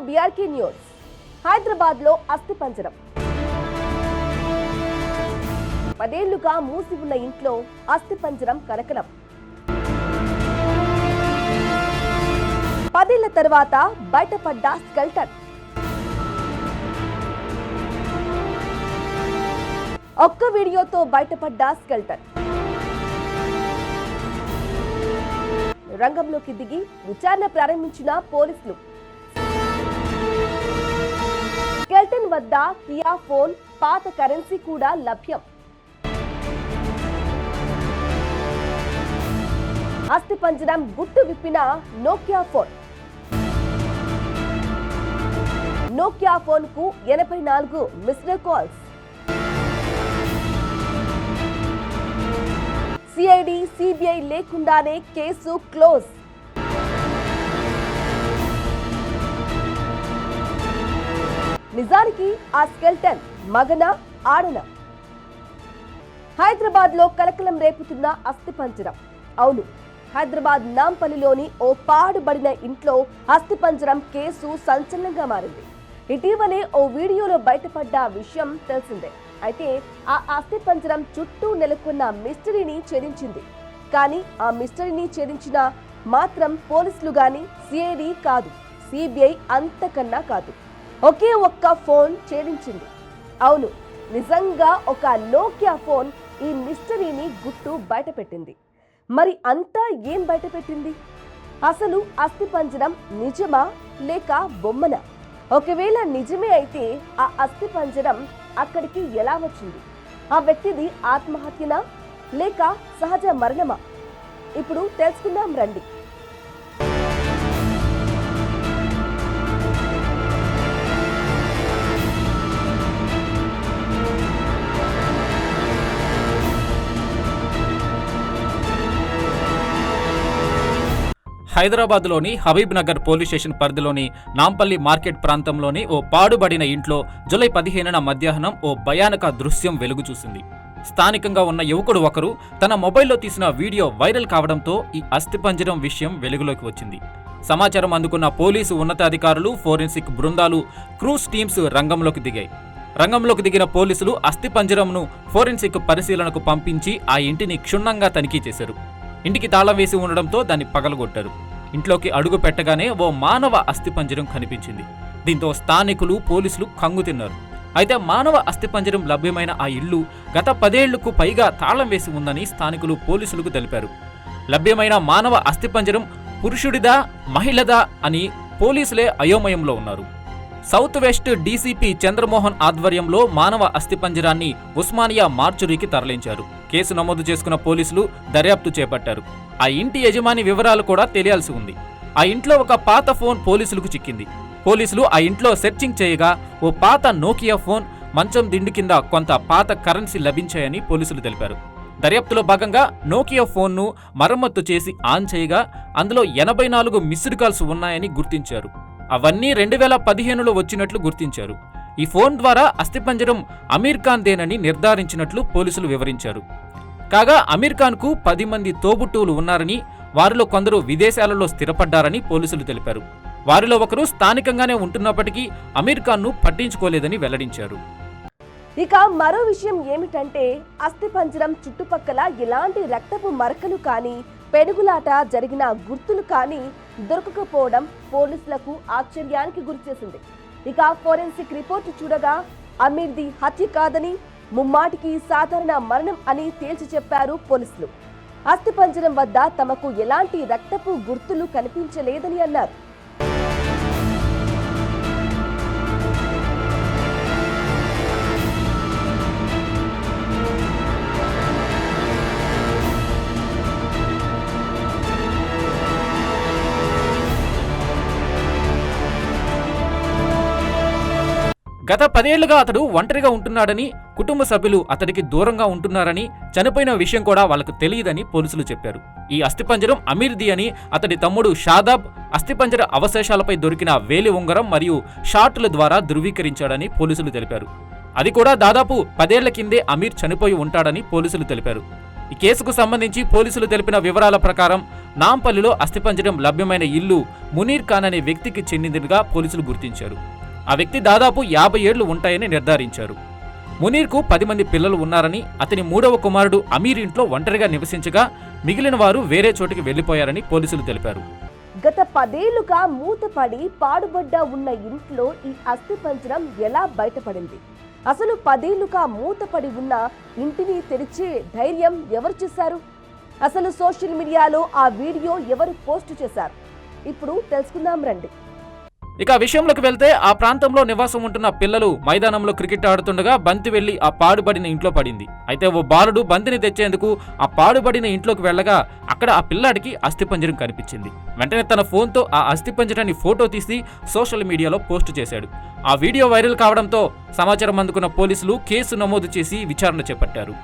BRK news. Hyderabad లో అస్థిపంజరం. 10 ఏళ్లుగా మూసి ఉన్న ఇంట్లో అస్థిపంజరం కలకలం. 10 ఏళ్ల తర్వాత బయటపడ్డ స్కెల్టన్. ఒక్క వీడియోతో బయటపడ్డ స్కెల్టన్. రంగంలోకి దిగి విచారణ ప్రారంభించిన పోలీసులు. స్కెల్టన్ వద్ద కియా ఫోన్, పాత కరెన్సీ కూడా లభ్యం. అస్థిపంజరం గుట్టు విప్పిన నోకియా ఫోన్. నోకియా ఫోన్ కు 84 మిస్డ్ కాల్స్. సిఐడి, సిబిఐ లేకుండానే కేసు క్లోజ్. నిజానికి ఆ స్కెల్టన్ మగన ఆడన? హైదరాబాద్ లో కలకలం రేపుతున్న అస్థిపంజరం. అవును, హైదరాబాద్ నాంపల్లిలోని ఓ పాడుబడిన ఇంట్లో అస్థిపంజరం కేసు సంచలనంగా మారింది. ఇటీవలే ఓ వీడియోలో బయటపడ్డ విషయం తెలిసిందే. అయితే ఆ అస్థిపంజరం చుట్టూ నెలకొన్న మిస్టరీని ఛేదించింది. కానీ ఆ మిస్టరీని ఛేదించిన మాత్రం పోలీసులు గాని, సిఐడి కాదు, సిబిఐ అంతకన్నా కాదు. ఒకే ఒక్క ఫోన్ ఛేదించింది. అవును, నిజంగా ఒక నోకియా ఫోన్ ఈ మిస్టరీని గుట్టు బయటపెట్టింది. మరి అంతా ఏం బయటపెట్టింది? అసలు అస్థిపంజరం నిజమా లేక బొమ్మనా? ఒకవేళ నిజమే అయితే ఆ అస్థిపంజరం అక్కడికి ఎలా వచ్చింది? ఆ వ్యక్తిది ఆత్మహత్యనా లేక సహజ మరణమా? ఇప్పుడు తెలుసుకుందాం రండి. హైదరాబాద్లోని హబీబ్ నగర్ పోలీస్ స్టేషన్ పరిధిలోని నాంపల్లి మార్కెట్ ప్రాంతంలోని ఓ పాడుబడిన ఇంట్లో జూలై 15న మధ్యాహ్నం ఓ భయానక దృశ్యం వెలుగు చూసింది. స్థానికంగా ఉన్న యువకుడు ఒకరు తన మొబైల్లో తీసిన వీడియో వైరల్ కావడంతో ఈ అస్థిపంజరం విషయం వెలుగులోకి వచ్చింది. సమాచారం అందుకున్న పోలీసు ఉన్నతాధికారులు, ఫోరెన్సిక్ బృందాలు, క్రూస్ టీమ్స్ రంగంలోకి దిగాయి. రంగంలోకి దిగిన పోలీసులు అస్థిపంజరంను ఫోరెన్సిక్ పరిశీలనకు పంపించి ఆ ఇంటిని క్షుణ్ణంగా తనిఖీ చేశారు. ఇంటికి తాళం వేసి ఉండడంతో దాన్ని పగలగొట్టారు. ఇంట్లోకి అడుగు పెట్టగానే ఓ మానవ అస్థిపంజరం కనిపించింది. దీంతో స్థానికులు, పోలీసులు కంగుతిన్నారు. అయితే మానవ అస్థిపంజరం లభ్యమైన ఆ ఇల్లు గత 10 ఏళ్లకు పైగా తాళం వేసి ఉందని స్థానికులు పోలీసులకు తెలిపారు. లభ్యమైన మానవ అస్థిపంజరం పురుషుడిదా, మహిళదా అని పోలీసులే అయోమయంలో ఉన్నారు. సౌత్ వెస్ట్ డీసీపీ చంద్రమోహన్ ఆధ్వర్యంలో మానవ అస్థిపంజరాన్ని ఉస్మానియా మార్చురీకి తరలించారు. కేసు నమోదు చేసుకున్న పోలీసులు దర్యాప్తు చేపట్టారు. ఆ ఇంటి యజమాని వివరాలు కూడా తెలియాల్సి ఉంది. ఆ ఇంట్లో ఒక పాత ఫోన్ పోలీసులకు చిక్కింది. పోలీసులు ఆ ఇంట్లో సెర్చింగ్ చేయగా ఓ పాత నోకియా ఫోన్, మంచం దిండు కింద కొంత పాత కరెన్సీ లభించాయని పోలీసులు తెలిపారు. దర్యాప్తులో భాగంగా నోకియా ఫోన్ను మరమ్మత్తు చేసి ఆన్ చేయగా అందులో 84 మిస్డ్ కాల్స్ ఉన్నాయని గుర్తించారు. అవన్నీ 2015లో వచ్చినట్లు గుర్తించారు. ఈ ఫోన్ ద్వారా అస్థిపంజరం అమీర్ ఖాన్ దేనని నిర్ధారించినట్లు పోలీసులు వివరించారు. కాగా అమీర్ ఖాన్ కు 10 మంది తోబుట్టువులు ఉన్నారని, వారిలో కొందరు విదేశాలలో స్థిరపడ్డారని పోలీసులు తెలిపారు. వారిలో ఒకరు స్థానికంగానే ఉంటున్నప్పటికీ అమీర్ ఖాన్ ను పట్టించుకోలేదని వెల్లడించారు. ఇక మరో విషయం ఏమిటంటే అస్థిపంజరం చుట్టుపక్కల ఎలాంటి రక్తపు మరకలు కానీ, పెనుగులాట జరిగిన గుర్తులు కానీ దొరకకపోవడం పోలీసులకు ఆశ్చర్యానికి గురిచేసింది. ఇక ఫోరెన్సిక్ రిపోర్టు చూడగా అమీర్ది హత్య కాదని, ముమ్మాటికి సాధారణ మరణం అని తేల్చి చెప్పారు పోలీసులు. అస్థిపంజరం వద్ద తమకు ఎలాంటి రక్తపు గుర్తులు కనిపించలేదని అన్నారు. గత 10 ఏళ్లుగా అతడు ఒంటరిగా ఉంటున్నాడని, కుటుంబ సభ్యులు అతడికి దూరంగా ఉంటున్నారని, చనిపోయిన విషయం కూడా వాళ్లకు తెలియదని పోలీసులు చెప్పారు. ఈ అస్థిపంజరం అమీర్ది అని అతడి తమ్ముడు షాదాబ్ అస్థిపంజర అవశేషాలపై దొరికిన వేలి ఉంగరం మరియు షాట్ల ద్వారా ధృవీకరించాడని పోలీసులు తెలిపారు. అది కూడా దాదాపు 10 ఏళ్ల కిందే అమీర్ చనిపోయి ఉంటాడని పోలీసులు తెలిపారు. ఈ కేసుకు సంబంధించి పోలీసులు తెలిపిన వివరాల ప్రకారం నాంపల్లిలో అస్థిపంజరం లభ్యమైన ఇల్లు మునీర్ ఖాన్ అనే వ్యక్తికి చెందినదిగా పోలీసులు గుర్తించారు. ఆ వ్యక్తి దాదాపు 50 ఏళ్లు ఉంటాయని నిర్ధారించారు. మునీర్కు 10 మంది పిల్లలు ఉన్నారని, అతని 3వ కుమారుడు అమీర్ ఇంట్లో ఒంటరిగా నివసించగా మిగిలిన వారు వేరే చోటికి వెళ్లిపోయారని పోలీసులు తెలిపారు. గత 10 ఏళ్లుగా మూతపడి పాడుబడ్డ ఉన్న ఇంట్లో ఈ అస్థిపంజరం ఎలా బయటపడింది? అసలు 10 ఏళ్లుగా మూతపడి ఉన్న ఇంటిని తెరిచే ధైర్యం ఎవరు చేశారు? అసలు సోషల్ మీడియాలో ఆ వీడియో ఎవరు పోస్ట్ చేశారు? ఇప్పుడు తెలుసుకుందాం రండి. ఇక ఆ విషయంలోకి వెళ్తే, ఆ ప్రాంతంలో నివాసం ఉంటున్న పిల్లలు మైదానంలో క్రికెట్ ఆడుతుండగా బంతి వెళ్లి ఆ పాడుబడిన ఇంట్లో పడింది. అయితే ఓ బాలుడు బంతిని తెచ్చేందుకు ఆ పాడుబడిన ఇంట్లోకి వెళ్లగా అక్కడ ఆ పిల్లాడికి అస్థిపంజరం కనిపించింది. వెంటనే తన ఫోన్తో ఆ అస్థిపంజరాన్ని ఫోటో తీసి సోషల్ మీడియాలో పోస్ట్ చేశాడు. ఆ వీడియో వైరల్ కావడంతో సమాచారం అందుకున్న పోలీసులు కేసు నమోదు చేసి విచారణ చేపట్టారు.